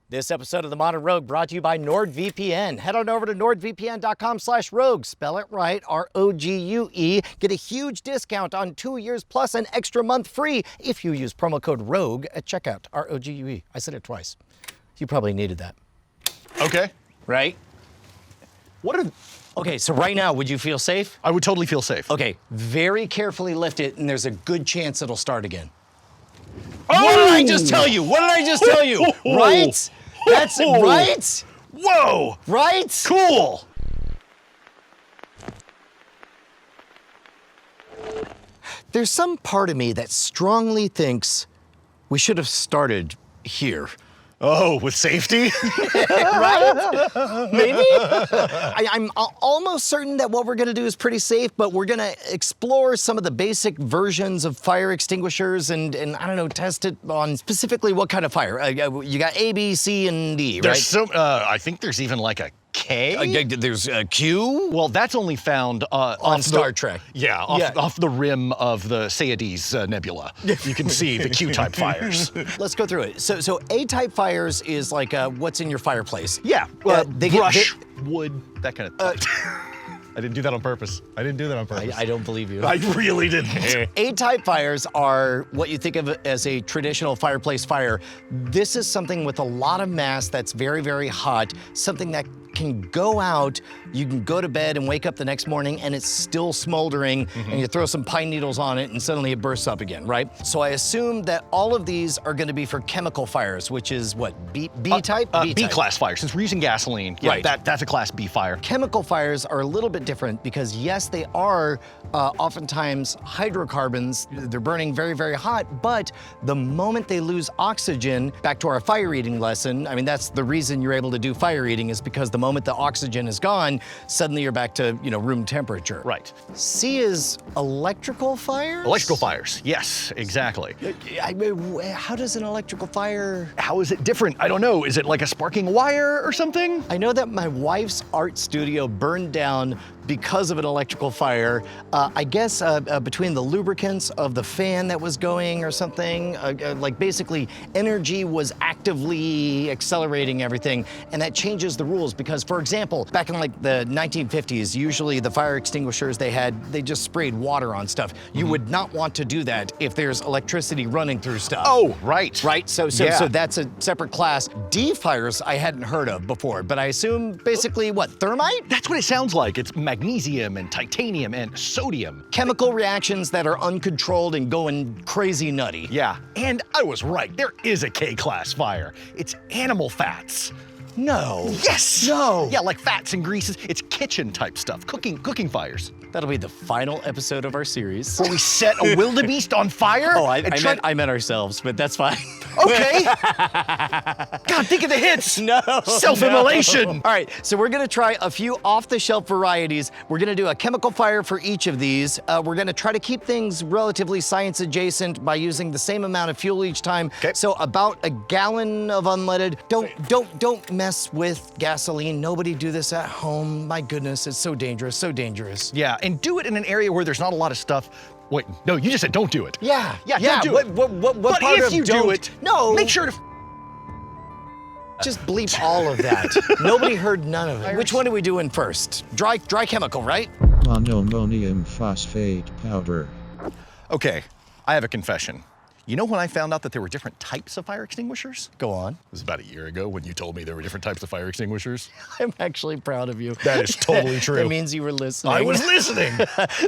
This episode of The Modern Rogue brought to you by NordVPN. Head on over to nordvpn.com/rogue. Spell it right, R-O-G-U-E. Get a huge discount on 2 years plus an extra month free if you use promo code ROGUE at checkout, R-O-G-U-E. I said it twice. You probably needed that. Okay. Right? Okay, so right now, would you feel safe? I would totally feel safe. Okay, very carefully lift it, and there's a good chance it'll start again. Oh! What did I just tell you? What did I just tell you? Right? That's it, right? Whoa! Right? Cool! There's some part of me that strongly thinks we should have started here. Oh, with safety? Right? Maybe? I'm almost certain that what we're gonna do is pretty safe, but we're gonna explore some of the basic versions of fire extinguishers and I don't know, test it on specifically what kind of fire. You got A, B, C, and D, right? There's I think there's even like a K? There's a Q? Well, that's only found On Star Trek. Yeah, off the rim of the Pleiades Nebula. You can see the Q-type fires. Let's go through it. So A-type fires is like what's in your fireplace. Yeah, they get- brush, wood, that kind of I didn't do that on purpose. I I don't believe you. I really didn't. A-type fires are what you think of as a traditional fireplace fire. This is something with a lot of mass that's very, very hot, something that can go out, you can go to bed and wake up the next morning and it's still smoldering, and you throw some pine needles on it and suddenly it bursts up again, right? So I assume that all of these are gonna be for chemical fires, which is what, B-type? B-class fire, since we're using gasoline. Yeah, Right. that's a class B fire. Chemical fires are a little bit different because yes, they are oftentimes hydrocarbons. They're burning very, very hot, but the moment they lose oxygen, back to our fire eating lesson, I mean, that's the reason you're able to do fire eating is because the moment the oxygen is gone, suddenly you're back to, room temperature. Right. C is electrical fires? Electrical fires, yes, exactly. How does an electrical fire... How is it different? I don't know. Is it like a sparking wire or something? I know that my wife's art studio burned down because of an electrical fire. I guess between the lubricants of the fan that was going or something, like basically energy was actively accelerating everything, and that changes the rules because, for example, back in like the 1950s, usually the fire extinguishers they just sprayed water on stuff. You would not want to do that if there's electricity running through stuff. Oh, right. Right, so that's a separate class. D fires I hadn't heard of before, but I assume basically what, thermite? That's what it sounds like. It's magnesium and titanium and sodium. Chemical reactions that are uncontrolled and going crazy nutty. Yeah, and I was right. There is a K-class fire. It's animal fats. No. Yes! No. Yeah, like fats and greases. It's kitchen type stuff, cooking fires. That'll be the final episode of our series. Where we set a wildebeest on fire? Oh, I meant ourselves, but that's fine. Okay. God, think of the hits. No. Self-immolation. No. All right, so we're gonna try a few off-the-shelf varieties. We're gonna do a chemical fire for each of these. We're gonna try to keep things relatively science adjacent by using the same amount of fuel each time. Okay. So about a gallon of unleaded. Don't mess with gasoline. Nobody do this at home. My goodness, it's so dangerous, so dangerous. Yeah, and do it in an area where there's not a lot of stuff. Wait, no, you just said don't do it. Yeah. Don't do it. What But part if of you do don't? it, No. make sure to Just bleep all of that. Nobody heard none of it. Which one are we doing first? Dry chemical, right? Mono-ammonium phosphate powder. Okay, I have a confession. You know when I found out that there were different types of fire extinguishers? Go on. It was about a year ago when you told me there were different types of fire extinguishers. I'm actually proud of you. That is totally true. That means you were listening. I was listening.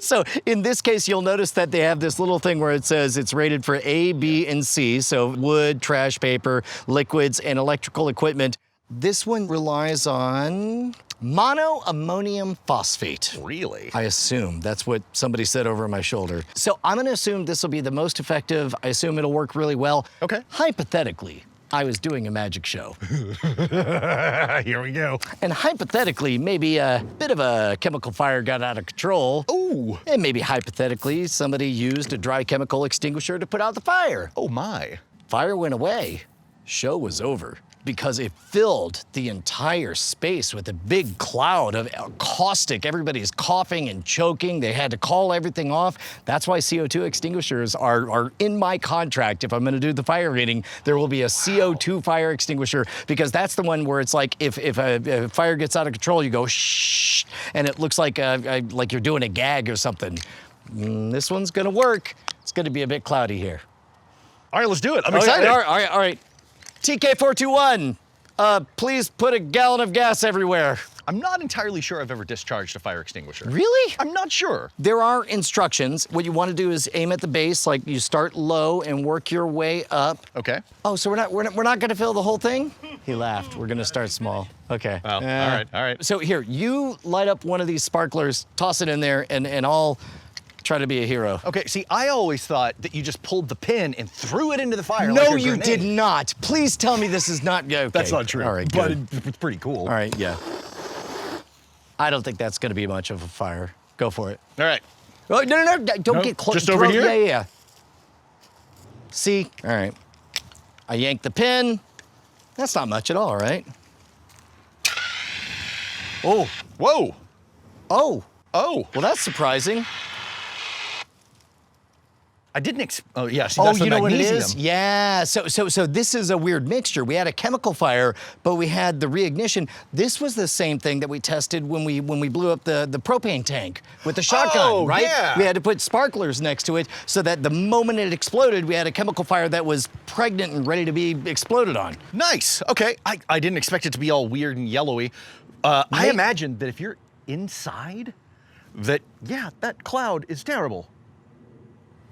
So in this case, you'll notice that they have this little thing where it says it's rated for A, B, and C. So wood, trash, paper, liquids, and electrical equipment. This one relies on mono-ammonium phosphate. Really? I assume. That's what somebody said over my shoulder. So I'm gonna assume this will be the most effective. I assume it'll work really well. Okay. Hypothetically, I was doing a magic show. Here we go. And hypothetically, maybe a bit of a chemical fire got out of control. Ooh. And maybe hypothetically, somebody used a dry chemical extinguisher to put out the fire. Oh my. Fire went away. show was over because it filled the entire space with a big cloud of caustic. Everybody's coughing and choking. They had to call everything off. That's why CO2 extinguishers are in my contract. If I'm gonna do the fire rating, there will be a CO2 fire extinguisher, because that's the one where it's like if a fire gets out of control, you go shh, and it looks like you're doing a gag or something. This one's gonna work. It's gonna be a bit cloudy here. All right, let's do it. I'm excited. All right. TK421, please put a gallon of gas everywhere. I'm not entirely sure I've ever discharged a fire extinguisher. Really? I'm not sure. There are instructions. What you want to do is aim at the base, like you start low and work your way up. Okay. Oh, so we're not going to fill the whole thing? He laughed. We're going to start small. Okay. Well, all right. So here, you light up one of these sparklers, toss it in there, and I'll try to be a hero. Okay, see, I always thought that you just pulled the pin and threw it into the fire. No, like a you grenade. did not. Please tell me this is not okay. That's not true. All right, but good. it's pretty cool. All right, yeah. I don't think that's going to be much of a fire. Go for it. All right. Oh, no, don't No, get close. just over here? Yeah. See? All right. I yanked the pin. That's not much at all, right? Oh, whoa. Oh, Oh, well, that's surprising. I didn't oh, yeah, see, that's the you know what it magnesium. is? Yeah, so this is a weird mixture. We had a chemical fire, but we had the reignition. This was the same thing that we tested when we blew up the propane tank with the shotgun, right? Yeah. We had to put sparklers next to it so that the moment it exploded, we had a chemical fire that was pregnant and ready to be exploded on. Nice. Okay, I didn't expect it to be all weird and yellowy. I imagined that if you're inside, that cloud is terrible.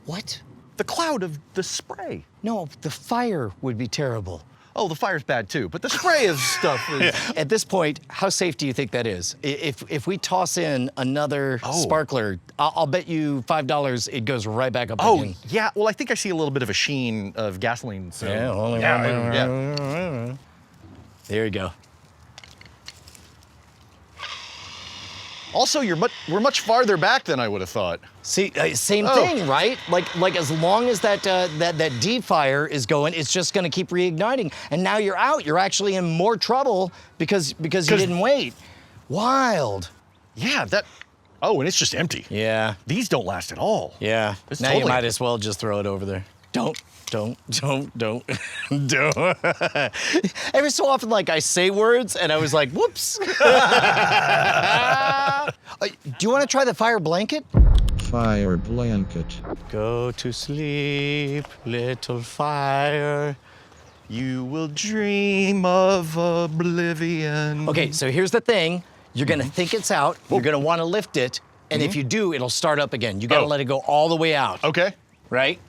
What? The cloud of the spray. No, the fire would be terrible. Oh, the fire's bad too, but the spray of stuff is... At this point, how safe do you think that is? If we toss in another sparkler, I'll bet you $5 it goes right back up again. Yeah, well, I think I see a little bit of a sheen of gasoline, so... Yeah. There you go. Also, we're much farther back than I would have thought. See, same thing, right? Like as long as that D fire is going, it's just going to keep reigniting. And now you're out. You're actually in more trouble because you didn't wait. Wild. Yeah, oh, and it's just empty. Yeah. These don't last at all. Yeah. It's Now totally you might as well just throw it over there. Don't. Every so often, like, I say words and I was like, whoops. Do you want to try the fire blanket? Fire blanket. Go to sleep, little fire. You will dream of oblivion. Okay, so here's the thing. You're gonna think it's out. You're gonna want to lift it, and if you do, it'll start up again. You gotta let it go all the way out. Okay. Right?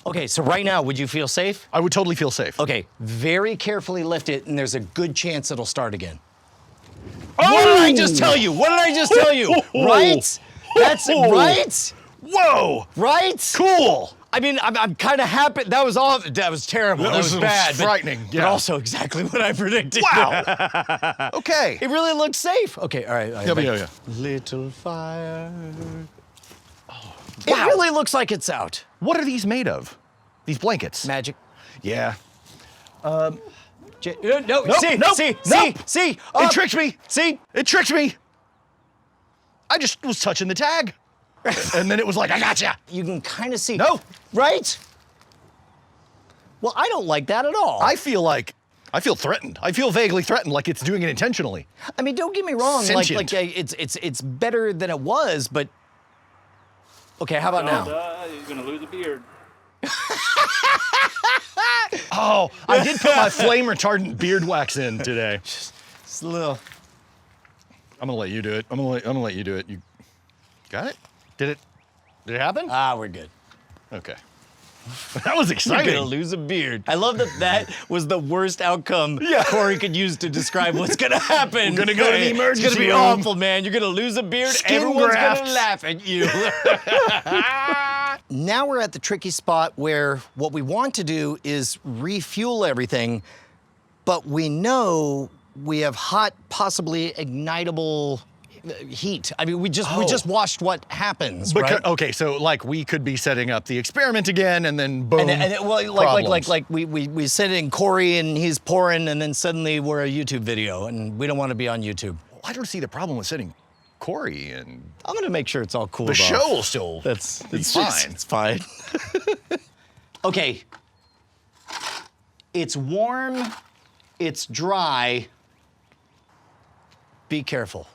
Okay, so right now, would you feel safe? I would totally feel safe. Okay, very carefully lift it, and there's a good chance it'll start again. Oh! What did I just tell you? Right? That's right? Whoa! Right? Cool! I mean, I'm kind of happy. That was terrible. That was bad. Frightening. But also exactly what I predicted. Wow! Okay. It really looks safe. Okay, all right. Yeah. Little fire. Wow. It really looks like it's out. What are these made of? These blankets? Magic. Yeah. No. See. It tricked me. See. It tricked me. I just was touching the tag. And then it was like, I gotcha. You can kind of see. No. Right? Well, I don't like that at all. I feel threatened. I feel vaguely threatened, like it's doing it intentionally. I mean, don't get me wrong. Sentient. It's better than it was, but okay. How about now? He's gonna lose a beard. Oh, I did put my flame retardant beard wax in today. Just a little. I'm gonna let you do it. I'm gonna let you do it. You got it? Did it happen? We're good. Okay. That was You're exciting. gonna lose a beard. I love that was the worst outcome Corey could use to describe what's gonna happen. We're gonna go to the emergency It's gonna be room. awful, man. You're gonna lose a beard. Skin Everyone's grafts. gonna laugh at you. Now we're at the tricky spot where what we want to do is refuel everything, but we know we have hot, possibly ignitable heat. I mean, we just watched what happens, right? Okay, so like we could be setting up the experiment again, and then boom. Like we sit in Corey and he's pouring, and then suddenly we're a YouTube video, and we don't want to be on YouTube. Well, I don't see the problem with setting Corey and. I'm gonna make sure it's all cool. The show will still. It's fine. It's fine. Okay. It's warm. It's dry. Be careful.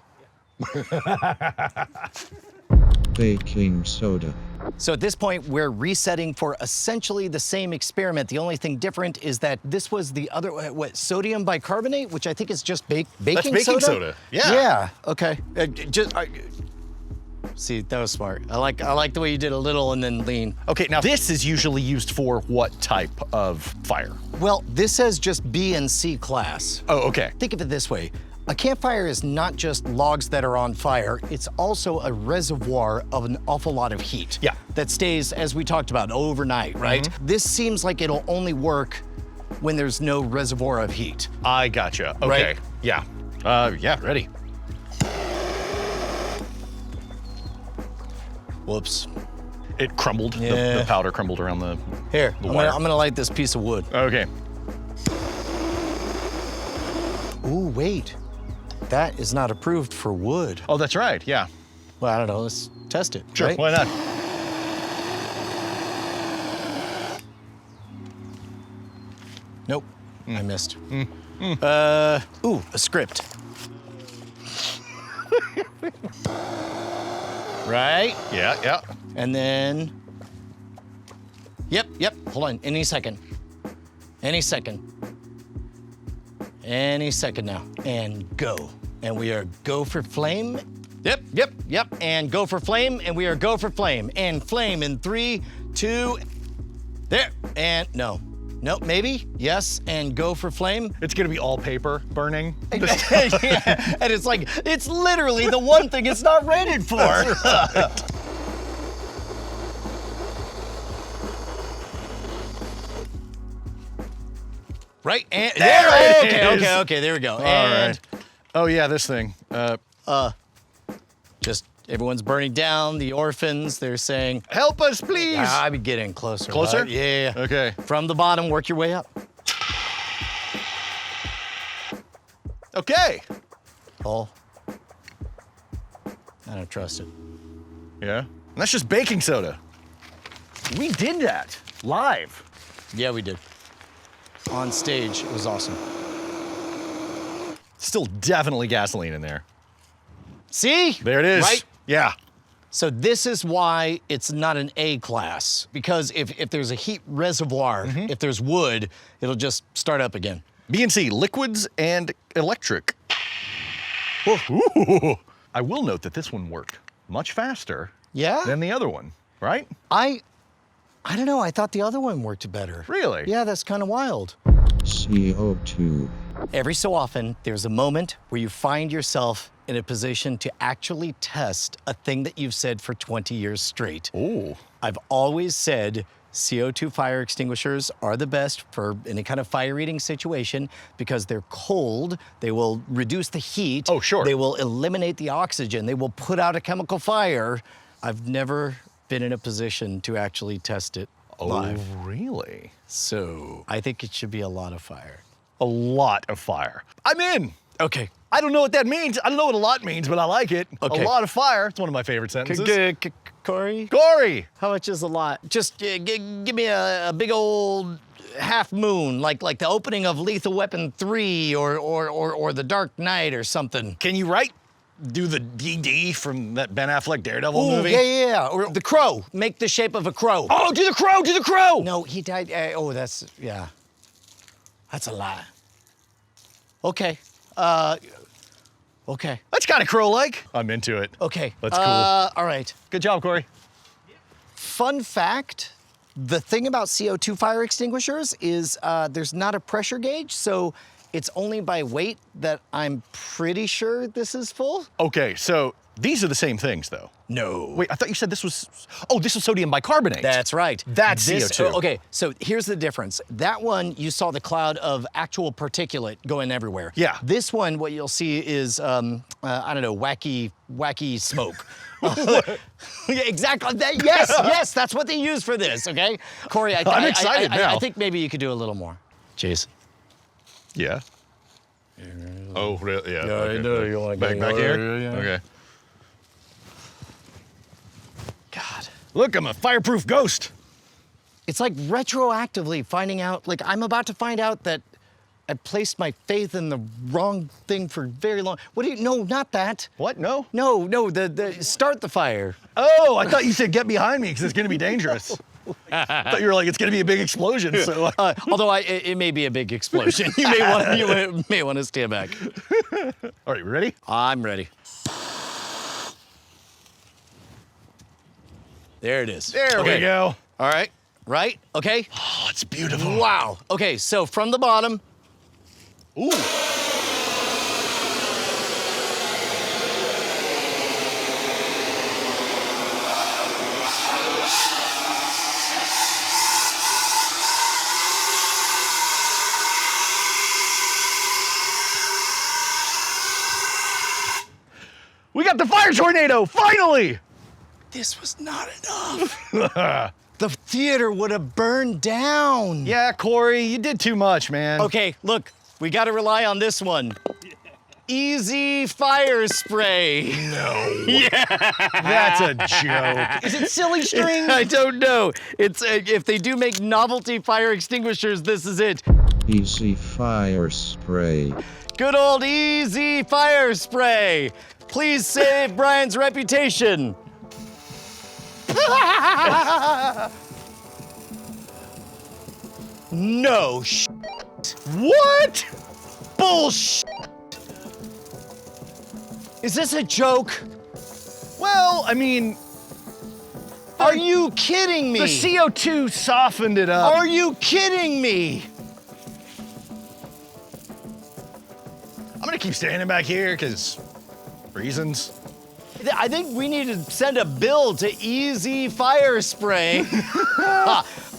Baking soda. So at this point, we're resetting for essentially the same experiment. The only thing different is that this was the other, sodium bicarbonate, which I think is just baking soda? That's baking soda, yeah. Yeah, okay. See, that was smart. I like the way you did a little and then lean. Okay, now this is usually used for what type of fire? Well, this says just B and C class. Oh, okay. Think of it this way. A campfire is not just logs that are on fire, it's also a reservoir of an awful lot of heat. Yeah. That stays, as we talked about, overnight, right? Mm-hmm. This seems like it'll only work when there's no reservoir of heat. I gotcha. Okay. Right? Yeah. Yeah, ready. Whoops. It crumbled. Yeah. The powder crumbled around the Here, the I'm wire. gonna light this piece of wood. Okay. Ooh, wait. That is not approved for wood. Oh, that's right. Yeah. Well, I don't know, let's test it, Sure. right? Why not? Nope, I missed. Ooh, a script. Right? Yeah. Yeah. And then, yep, hold on, any second. Any second now, and go. And we are go for flame. Yep, and go for flame, and we are go for flame. And flame in 3, 2, there, and no, maybe, yes, and go for flame. It's gonna be all paper burning. Yeah, and it's like, it's literally the one thing it's not rated for. Right, and There it is. Okay, there we go. All And right. Oh yeah, this thing. just everyone's burning down. The orphans, they're saying, Help us, please. I'll be getting closer. Closer? Right? Yeah. Okay. From the bottom, work your way up. Okay. Paul, I don't trust it. Yeah. And that's just baking soda. We did that live. Yeah, we did. On stage, it was awesome. Still definitely gasoline in there. See? There it is. Right? Yeah. So this is why it's not an A class, because if there's a heat reservoir, if there's wood, it'll just start up again. B and C, liquids and electric. Ooh. I will note that this one worked much faster Yeah? than the other one, right? I don't know, I thought the other one worked better. Really? Yeah, that's kind of wild. CO2. Every so often, there's a moment where you find yourself in a position to actually test a thing that you've said for 20 years straight. Ooh. I've always said CO2 fire extinguishers are the best for any kind of fire-eating situation because they're cold, they will reduce the heat. Oh, sure. They will eliminate the oxygen, they will put out a chemical fire. I've never been in a position to actually test it live. Oh, really? So I think it should be a lot of fire. A lot of fire. I'm in. Okay. I don't know what that means. I don't know what a lot means, but I like it. Okay. A lot of fire. It's one of my favorite sentences. Corey? Corey. How much is a lot? Just give me a big old half moon, like the opening of Lethal Weapon 3 or The Dark Knight or something. Can you do the DD from that Ben Affleck Daredevil Ooh, movie? yeah. Or the crow. Make the shape of a crow. Oh, do the crow, do the crow! No, he died. Yeah. That's a lot. Okay. Okay. That's kind of crow-like. I'm into it. Okay. That's cool. All right. Good job, Corey. Fun fact, the thing about CO2 fire extinguishers is there's not a pressure gauge, so it's only by weight that I'm pretty sure this is full. Okay, so These are the same things, though. No. Wait, I thought you said this was, oh, this was sodium bicarbonate. That's right. That's CO2. Okay, so here's the difference. That one, you saw the cloud of actual particulate going everywhere. Yeah. This one, what you'll see is, I don't know, wacky smoke. Yeah, exactly. Yes, that's what they use for this, okay? Corey, I'm excited now. I think maybe you could do a little more. Jason. Yeah. Oh, really? Yeah. I know you want to Back here? Yeah. Okay. God. Look, I'm a fireproof ghost. It's like retroactively finding out, like I'm about to find out that I placed my faith in the wrong thing for very long. No, not that. What? No? No, the start the fire. Oh, I thought you said get behind me because it's going to be dangerous. I thought you were like, it's going to be a big explosion. So. Although it may be a big explosion. You may want to stand back. All right, ready? I'm ready. There it is. There we go. All right, right, okay. Oh, it's beautiful. Wow. Okay, so from the bottom. Ooh. We got the fire tornado, finally! This was not enough. The theater would have burned down. Yeah, Corey, you did too much, man. Okay, look, we got to rely on this one. Easy fire spray. No. Yeah. That's a joke. Is it silly string? I don't know. It's if they do make novelty fire extinguishers, this is it. Easy fire spray. Good old easy fire spray. Please save Brian's reputation. No sh**. What? Bullshit. Is this a joke? Well, I mean, Are you kidding me? the CO2 softened it up. Are you kidding me? I'm gonna keep standing back here because reasons. I think we need to send a bill to Easy Fire Spray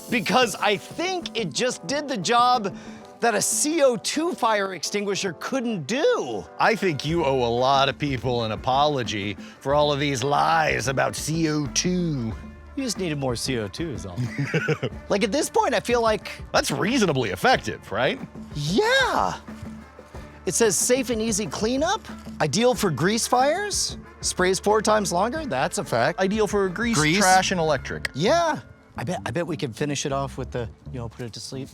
because I think it just did the job that a CO2 fire extinguisher couldn't do. I think you owe a lot of people an apology for all of these lies about CO2. You just needed more CO2 is all. Like at this point, I feel like, That's reasonably effective, right? yeah. It says safe and easy cleanup, ideal for grease fires, sprays 4 times longer, that's a fact. Ideal for grease, Grease? trash, and electric. Yeah. I bet we can finish it off with the, put it to sleep.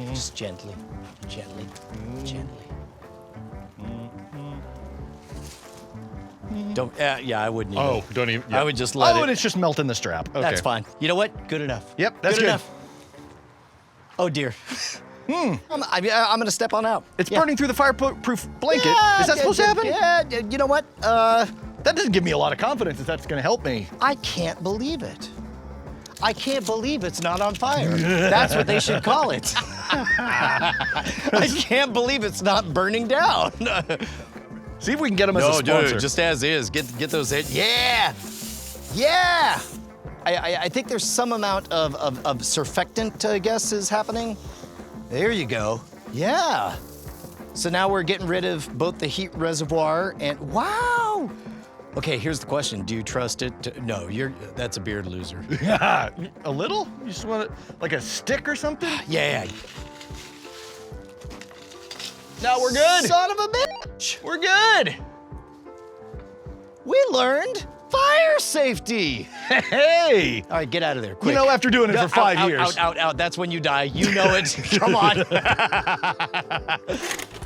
Just gently. Don't, yeah, I wouldn't even. Don't even. I would just let it. and it's just melting the strap. Okay. That's fine. You know what? Good enough. Yep, that's good. enough. Oh dear. I'm gonna step on out. It's Yeah. burning through the fireproof blanket. Yeah, Is that supposed to happen? Yeah, you know what? That doesn't give me a lot of confidence that that's going to help me. I can't believe it. I can't believe it's not on fire. That's what they should call it. I can't believe it's not burning down. See if we can get them as a sponsor. just as is. Get those in. Yeah! Yeah! I think there's some amount of surfactant, I guess, is happening. There you go. Yeah. So now we're getting rid of both the heat reservoir and, wow! Okay, here's the question. Do you trust it? No, that's a beard loser. Yeah, a little? You just want it like a stick or something? Yeah. No, we're good. Son of a bitch! We're good. We learned fire safety. Hey. All right, get out of there, quick. You know, after doing it for 5 years. Out. That's when you die. You know it. Come on.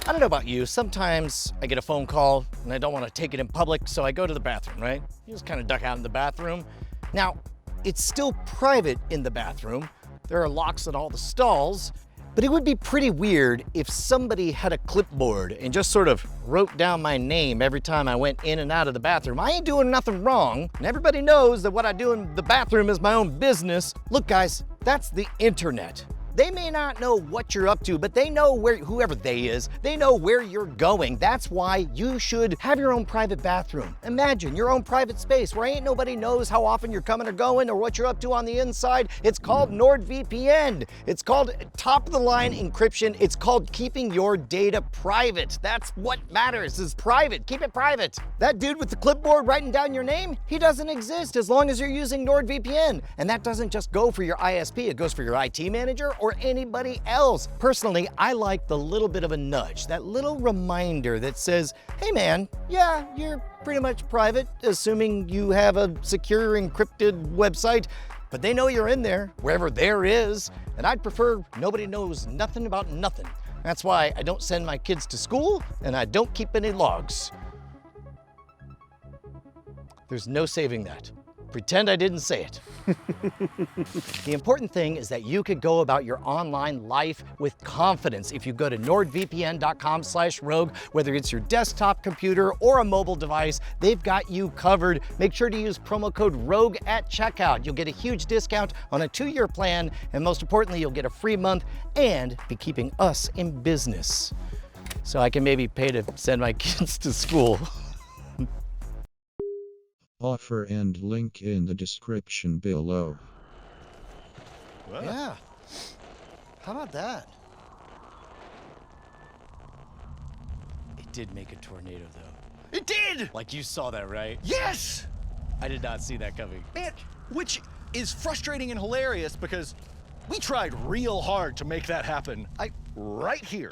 I don't know about you. Sometimes I get a phone call and I don't want to take it in public, so I go to the bathroom, right? You just kind of duck out in the bathroom. Now, it's still private in the bathroom. There are locks at all the stalls, but it would be pretty weird if somebody had a clipboard and just sort of wrote down my name every time I went in and out of the bathroom. I ain't doing nothing wrong, and everybody knows that what I do in the bathroom is my own business. Look, guys, that's the internet. They may not know what you're up to, but they know where, whoever they is, they know where you're going. That's why you should have your own private bathroom. Imagine your own private space where ain't nobody knows how often you're coming or going or what you're up to on the inside. It's called NordVPN. It's called top-of-the-line encryption. It's called keeping your data private. That's what matters, is private. Keep it private. That dude with the clipboard writing down your name, he doesn't exist as long as you're using NordVPN. And that doesn't just go for your ISP, it goes for your IT manager or anybody else. Personally, I like the little bit of a nudge, that little reminder that says, hey man, yeah, you're pretty much private, assuming you have a secure encrypted website, but they know you're in there, wherever there is, and I'd prefer nobody knows nothing about nothing. That's why I don't send my kids to school and I don't keep any logs. There's no saving that. Pretend I didn't say it. The important thing is that you could go about your online life with confidence if you go to nordvpn.com/rogue, whether it's your desktop computer or a mobile device, they've got you covered. Make sure to use promo code ROGUE at checkout. You'll get a huge discount on a 2-year plan, and most importantly, you'll get a free month and be keeping us in business. So I can maybe pay to send my kids to school. Offer and link in the description below. Well, Yeah. How about that? It did make a tornado though. it did! Like you saw that, right? Yes! I did not see that coming. Man, which is frustrating and hilarious because we tried real hard to make that happen. Right here.